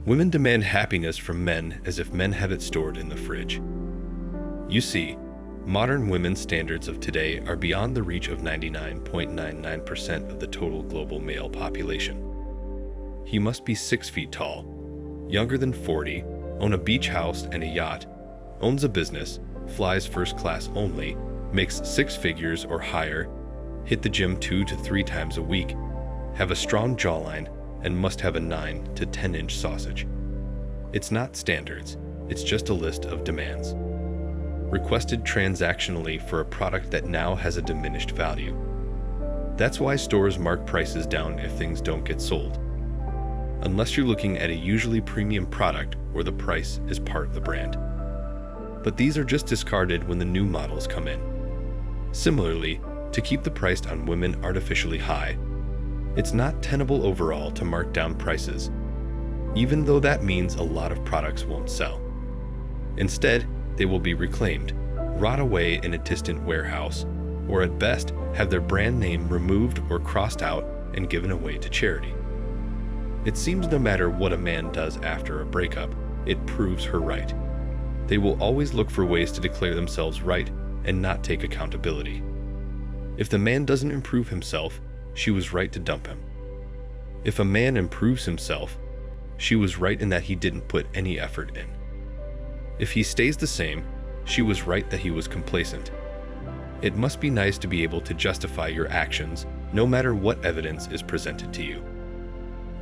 Women demand happiness from men as if men have it stored in the fridge. You see, modern women's standards of today are beyond the reach of 99.99% of the total global male population. He must be 6 feet tall, younger than 40, own a beach house and a yacht, owns a business, flies first class only, makes 6 figures or higher, hit the gym 2 to 3 times a week, have a strong jawline, and must have a 9 to 10-inch sausage. It's not standards, it's just a list of demands, requested transactionally for a product that now has a diminished value. That's why stores mark prices down if things don't get sold, unless you're looking at a usually premium product where the price is part of the brand. But these are just discarded when the new models come in. Similarly, to keep the price on women artificially high, it's not tenable overall to mark down prices, even though that means a lot of products won't sell. Instead, they will be reclaimed, rot away in a distant warehouse, or at best have their brand name removed or crossed out and given away to charity. It seems no matter what a man does after a breakup, it proves her right. They will always look for ways to declare themselves right and not take accountability. If the man doesn't improve himself, she was right to dump him. If a man improves himself, she was right in that he didn't put any effort in. If he stays the same, she was right that he was complacent. It must be nice to be able to justify your actions no matter what evidence is presented to you.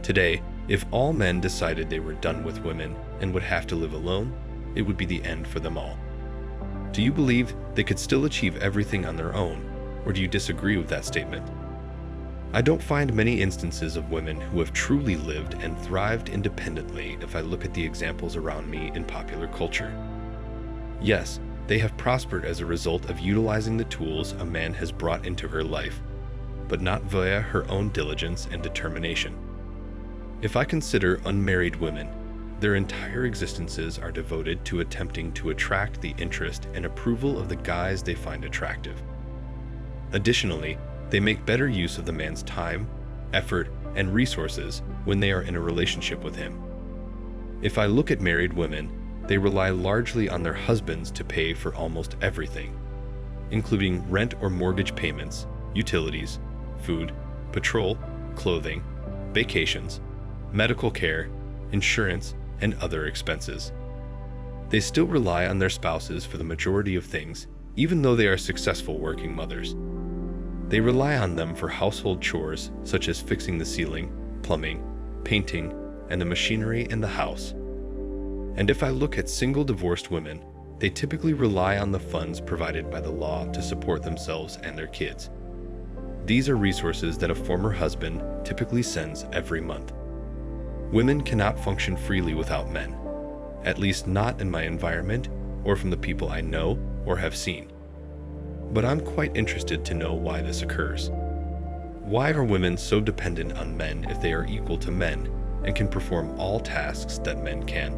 Today, if all men decided they were done with women and would have to live alone, it would be the end for them all. Do you believe they could still achieve everything on their own, or do you disagree with that statement? I don't find many instances of women who have truly lived and thrived independently if I look at the examples around me in popular culture. Yes, they have prospered as a result of utilizing the tools a man has brought into her life, but not via her own diligence and determination. If I consider unmarried women, their entire existences are devoted to attempting to attract the interest and approval of the guys they find attractive. Additionally, they make better use of the man's time, effort, and resources when they are in a relationship with him. If I look at married women, they rely largely on their husbands to pay for almost everything, including rent or mortgage payments, utilities, food, patrol, clothing, vacations, medical care, insurance, and other expenses. They still rely on their spouses for the majority of things, even though they are successful working mothers. They rely on them for household chores such as fixing the ceiling, plumbing, painting, and the machinery in the house. And if I look at single divorced women, they typically rely on the funds provided by the law to support themselves and their kids. These are resources that a former husband typically sends every month. Women cannot function freely without men, at least not in my environment or from the people I know or have seen. But I'm quite interested to know why this occurs. Why are women so dependent on men if they are equal to men and can perform all tasks that men can?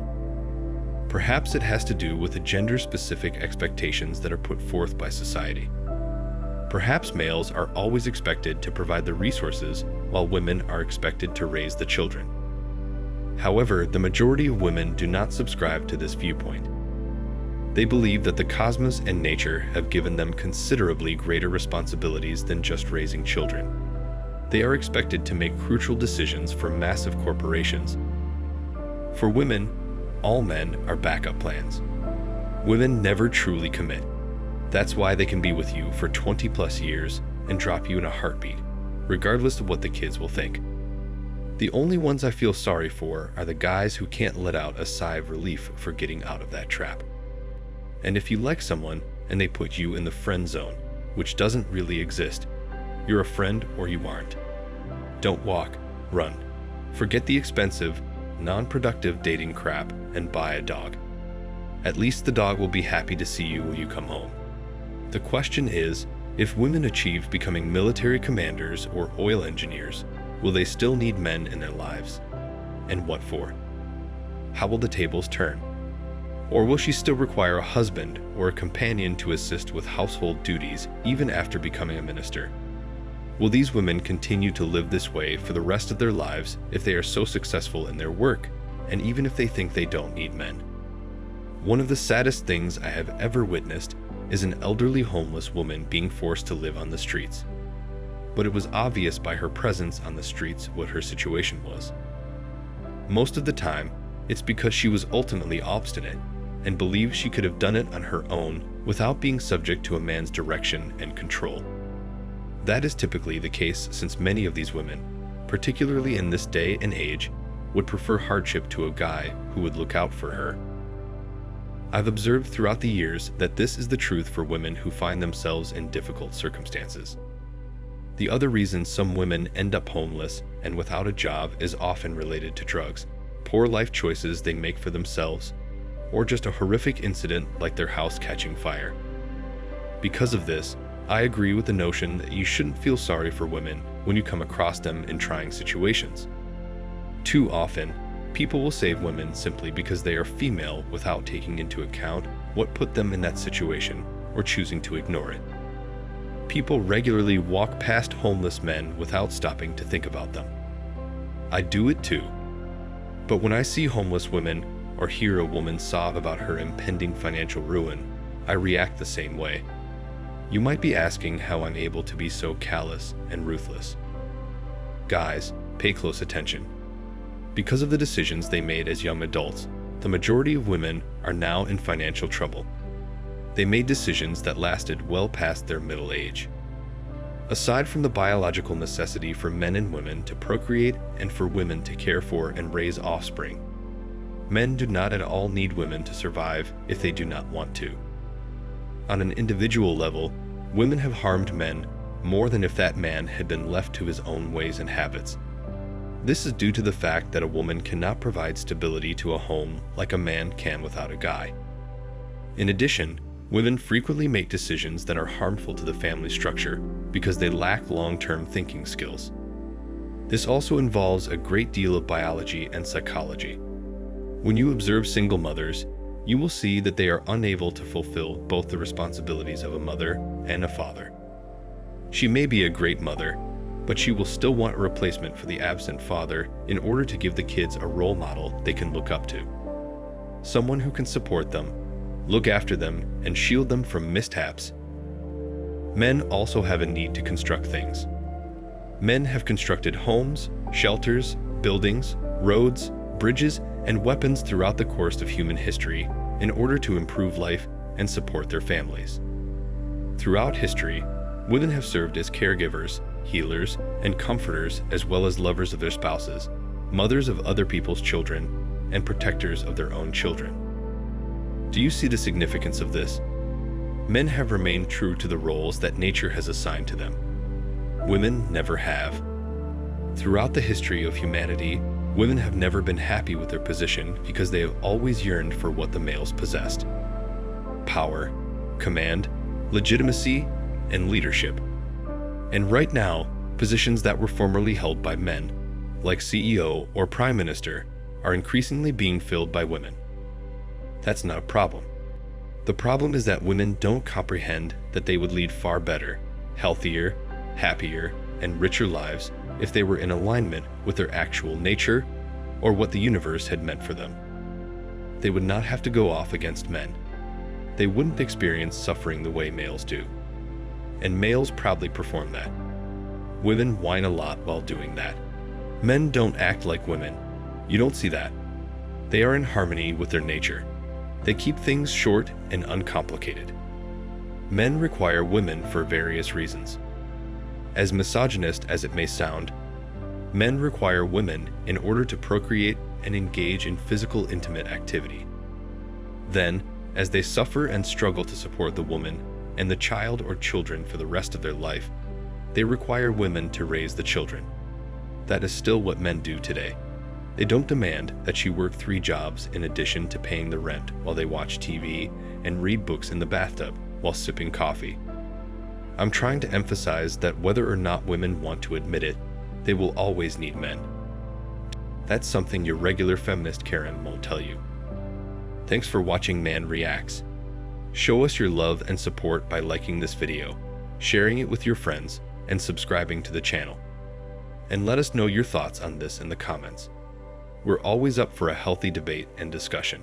Perhaps it has to do with the gender-specific expectations that are put forth by society. Perhaps males are always expected to provide the resources while women are expected to raise the children. However, the majority of women do not subscribe to this viewpoint. They believe that the cosmos and nature have given them considerably greater responsibilities than just raising children. They are expected to make crucial decisions for massive corporations. For women, all men are backup plans. Women never truly commit. That's why they can be with you for 20+ years and drop you in a heartbeat, regardless of what the kids will think. The only ones I feel sorry for are the guys who can't let out a sigh of relief for getting out of that trap. And if you like someone and they put you in the friend zone, which doesn't really exist, you're a friend or you aren't. Don't walk, run. Forget the expensive, non-productive dating crap and buy a dog. At least the dog will be happy to see you when you come home. The question is, if women achieve becoming military commanders or oil engineers, will they still need men in their lives? And what for? How will the tables turn? Or will she still require a husband or a companion to assist with household duties even after becoming a minister? Will these women continue to live this way for the rest of their lives if they are so successful in their work and even if they think they don't need men. One of the saddest things I have ever witnessed is an elderly homeless woman being forced to live on the streets. But it was obvious by her presence on the streets what her situation was. Most of the time, it's because she was ultimately obstinate and believed she could have done it on her own without being subject to a man's direction and control. That is typically the case since many of these women, particularly in this day and age, would prefer hardship to a guy who would look out for her. I've observed throughout the years that this is the truth for women who find themselves in difficult circumstances. The other reason some women end up homeless and without a job is often related to drugs, poor life choices they make for themselves, or just a horrific incident like their house catching fire. Because of this, I agree with the notion that you shouldn't feel sorry for women when you come across them in trying situations. Too often, people will save women simply because they are female without taking into account what put them in that situation or choosing to ignore it. People regularly walk past homeless men without stopping to think about them. I do it too. But when I see homeless women or hear a woman sob about her impending financial ruin, I react the same way. You might be asking how I'm able to be so callous and ruthless. Guys, pay close attention. Because of the decisions they made as young adults, the majority of women are now in financial trouble. They made decisions that lasted well past their middle age. Aside from the biological necessity for men and women to procreate and for women to care for and raise offspring, men do not at all need women to survive if they do not want to. On an individual level, women have harmed men more than if that man had been left to his own ways and habits. This is due to the fact that a woman cannot provide stability to a home like a man can without a guy. In addition, women frequently make decisions that are harmful to the family structure because they lack long-term thinking skills. This also involves a great deal of biology and psychology. When you observe single mothers, you will see that they are unable to fulfill both the responsibilities of a mother and a father. She may be a great mother, but she will still want a replacement for the absent father in order to give the kids a role model they can look up to. Someone who can support them, look after them, and shield them from mishaps. Men also have a need to construct things. Men have constructed homes, shelters, buildings, roads, bridges, and weapons throughout the course of human history in order to improve life and support their families. Throughout history, women have served as caregivers, healers, and comforters, as well as lovers of their spouses, mothers of other people's children, and protectors of their own children. Do you see the significance of this? Men have remained true to the roles that nature has assigned to them. Women never have. Throughout the history of humanity, women have never been happy with their position because they have always yearned for what the males possessed: power, command, legitimacy, and leadership. And right now, positions that were formerly held by men, like CEO or Prime Minister, are increasingly being filled by women. That's not a problem. The problem is that women don't comprehend that they would lead far better, healthier, happier, and richer lives if they were in alignment with their actual nature or what the universe had meant for them. They would not have to go off against men. They wouldn't experience suffering the way males do. And males proudly perform that. Women whine a lot while doing that. Men don't act like women. You don't see that. They are in harmony with their nature. They keep things short and uncomplicated. Men require women for various reasons. As misogynist as it may sound, men require women in order to procreate and engage in physical intimate activity. Then, as they suffer and struggle to support the woman and the child or children for the rest of their life, they require women to raise the children. That is still what men do today. They don't demand that she work 3 jobs in addition to paying the rent while they watch TV and read books in the bathtub while sipping coffee. I'm trying to emphasize that whether or not women want to admit it, they will always need men. That's something your regular feminist Karen won't tell you. Thanks for watching Man Reacts. Show us your love and support by liking this video, sharing it with your friends, and subscribing to the channel. And let us know your thoughts on this in the comments. We're always up for a healthy debate and discussion.